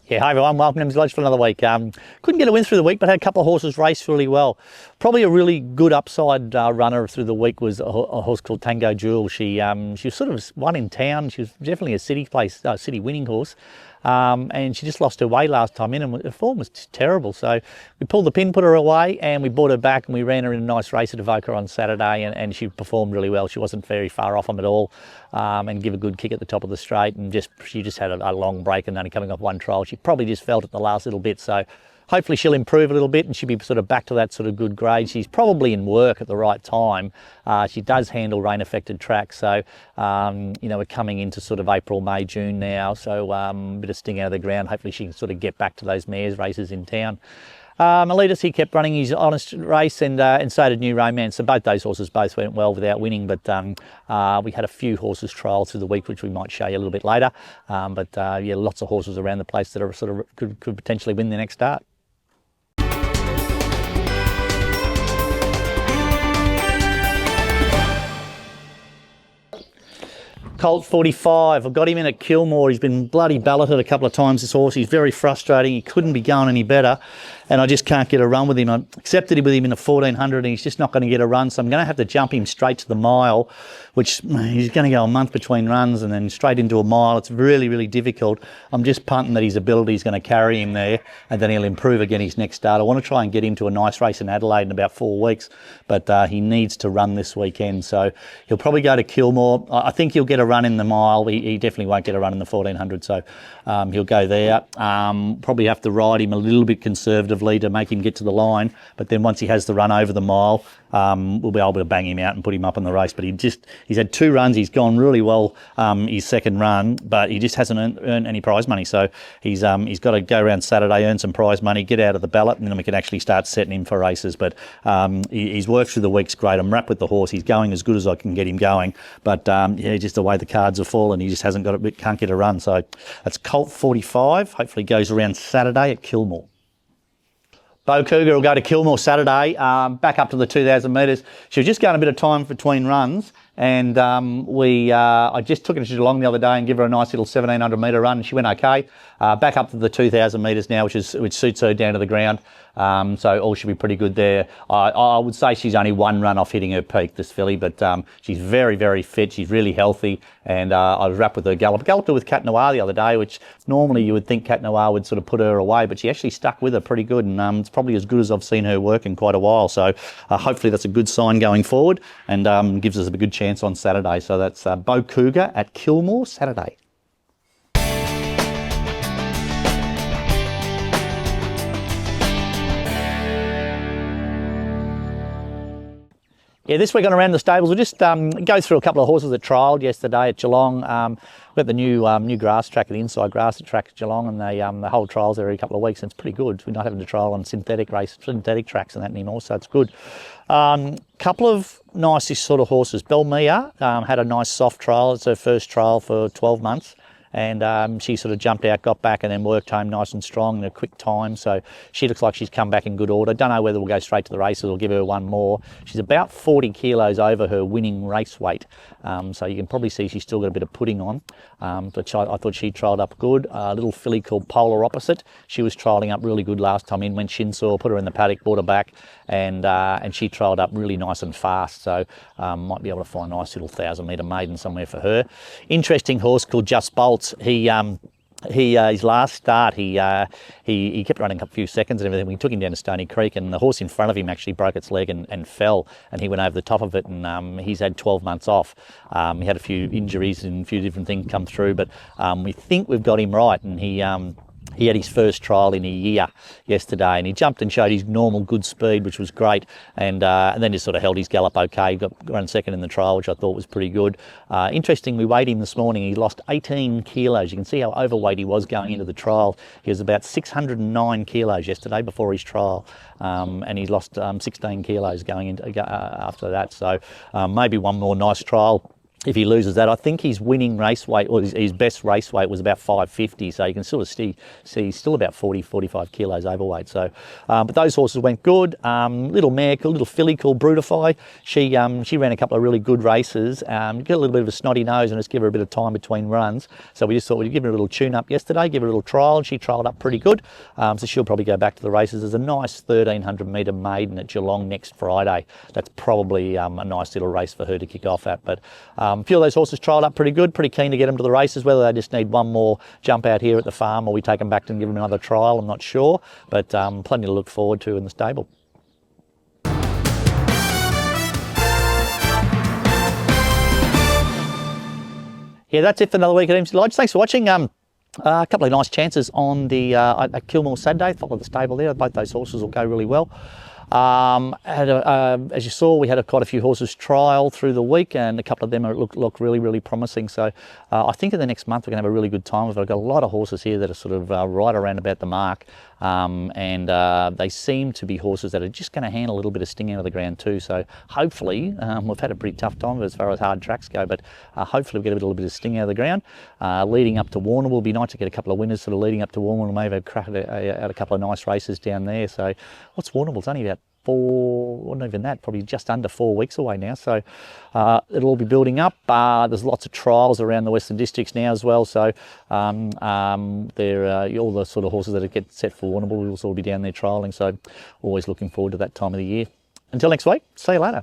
Yeah, hi everyone, welcome to Emsley Lodge for another week. Couldn't get a win through the week, but had a couple of horses race really well. Probably a really good upside runner through the week was a horse called Tango Jewel. She was sort of one in town. She was definitely a city winning horse. And she just lost her way last time in, and her form was terrible. So we pulled the pin, put her away, and we brought her back, and we ran her in a nice race at Avoca on Saturday, and she performed really well. She wasn't very far off them at all, and give a good kick at the top of the straight, and she just had a long break and only coming off one trial. She probably just felt it the last little bit, so hopefully she'll improve a little bit and she'll be sort of back to that sort of good grade. She's probably in work at the right time. She does handle rain affected tracks, so you know, we're coming into sort of April, May, June now, so a bit of sting out of the ground. Hopefully she can sort of get back to those mares races in town. Miletus, he kept running his honest race, and so did New Romance. So both those horses both went well without winning, but we had a few horses trialled through the week, which we might show you a little bit later. Yeah, lots of horses around the place that are sort of could potentially win the next start. Colt 45, I've got him in at Kilmore. He's been bloody balloted a couple of times, this horse. He's very frustrating. He couldn't be going any better, and I just can't get a run with him. I accepted him with him in a 1400, and he's just not going to get a run, so I'm going to have to jump him straight to the mile, which he's going to go a month between runs and then straight into a mile. It's really, really difficult. I'm just punting that his ability is going to carry him there, and then he'll improve again his next start. I want to try and get him to a nice race in Adelaide in about 4 weeks, but he needs to run this weekend, so he'll probably go to Kilmore. I think he'll get a run in the mile. He definitely won't get a run in the 1400, so he'll go there. Probably have to ride him a little bit conservatively to make him get to the line, but then once he has the run over the mile, we'll be able to bang him out and put him up in the race. But he's had 2 runs. He's gone really well his second run, but he just hasn't earned any prize money. So he's got to go around Saturday, earn some prize money, get out of the ballot, and then we can actually start setting him for races. But he's worked through the weeks great. I'm wrapped with the horse. He's going as good as I can get him going, but yeah, just the way the cards have fallen, he just can't get a run. So that's Colt 45. Hopefully goes around Saturday at Kilmore. Cougar will go to Kilmore Saturday, back up to the 2,000 metres. She was just going a bit of time between runs, and I just took her to Geelong the other day and give her a nice little 1,700 metre run. She went okay. Back up to the 2,000 metres now, which suits her down to the ground. So all should be pretty good there. I would say she's only 1 run off hitting her peak, this filly, but she's very, very fit. She's really healthy, and I was wrapped with her gallop. Galloped her with Cat Noir the other day, which normally you would think Cat Noir would sort of put her away, but she actually stuck with her pretty good, and it's probably as good as I've seen her work in quite a while. So hopefully that's a good sign going forward, and gives us a good chance on Saturday. So that's Cougar at Kilmore Saturday. Yeah, this week on Around the Stables, we'll just go through a couple of horses that trialled yesterday at Geelong. We've got the new grass track, the inside grass track at Geelong, and they hold trials every couple of weeks, and it's pretty good. We're not having to trial on synthetic tracks and that anymore, so it's good. Couple of nice sort of horses. Belmia had a nice soft trial. It's her first trial for 12 months. And she sort of jumped out, got back, and then worked home nice and strong in a quick time. So she looks like she's come back in good order. Don't know whether we'll go straight to the races or give her one more. She's about 40 kilos over her winning race weight. So you can probably see she's still got a bit of pudding on. But I thought she trialled up good. A little filly called Polar Opposite. She was trialling up really good last time in. When Shinsaw put her in the paddock, brought her back, and she trialled up really nice and fast. So might be able to find a nice little 1,000 metre maiden somewhere for her. Interesting horse called Just Bolts. His last start, he kept running a few seconds and everything. We took him down to Stony Creek, and the horse in front of him actually broke its leg and fell, and he went over the top of it, and he's had 12 months off. He had a few injuries and a few different things come through, but we think we've got him right, and he had his first trial in a year yesterday, and he jumped and showed his normal good speed, which was great, and then just sort of held his gallop okay. Got run second in the trial, which I thought was pretty good. Interesting, we weighed him this morning. He lost 18 kilos. You can see how overweight he was going into the trial. He was about 609 kilos yesterday before his trial, and he lost 16 kilos going into after that. So maybe one more nice trial if he loses that. I think his winning race weight, or his best race weight, was about 550, so you can sort of see he's still about 45 kilos overweight. So, but those horses went good. Little mare, a little filly called Brutify, she ran a couple of really good races. Got a little bit of a snotty nose and just give her a bit of time between runs. So we just thought we'd give her a little tune-up yesterday, give her a little trial, and she trialled up pretty good. So she'll probably go back to the races. There's a nice 1,300 metre maiden at Geelong next Friday. That's probably a nice little race for her to kick off at. But a few of those horses trialled up pretty good, pretty keen to get them to the races. Whether they just need one more jump out here at the farm or we take them back and give them another trial, I'm not sure. But plenty to look forward to in the stable. Yeah, that's it for another week at Emsley Lodge. Thanks for watching. A couple of nice chances on the at Kilmore Saturday. Follow the stable there. Both those horses will go really well. As you saw, we had quite a few horses trial through the week, and a couple of them look really, really promising. So I think in the next month we're going to have a really good time. We've got a lot of horses here that are sort of right around about the mark, and they seem to be horses that are just going to handle a little bit of sting out of the ground too. So hopefully, we've had a pretty tough time as far as hard tracks go, but hopefully we'll get a little bit of sting out of the ground. Leading up to Warrnambool, will be nice to get a couple of winners sort of leading up to Warrnambool, and maybe have a crack at a couple of nice races down there. So what's Warrnambool? It's only about not even that, probably just under 4 weeks away now. So it'll all be building up. There's lots of trials around the Western Districts now as well. So all the sort of horses that get set for Warrnambool will also be down there trialling. So always looking forward to that time of the year. Until next week, see you later.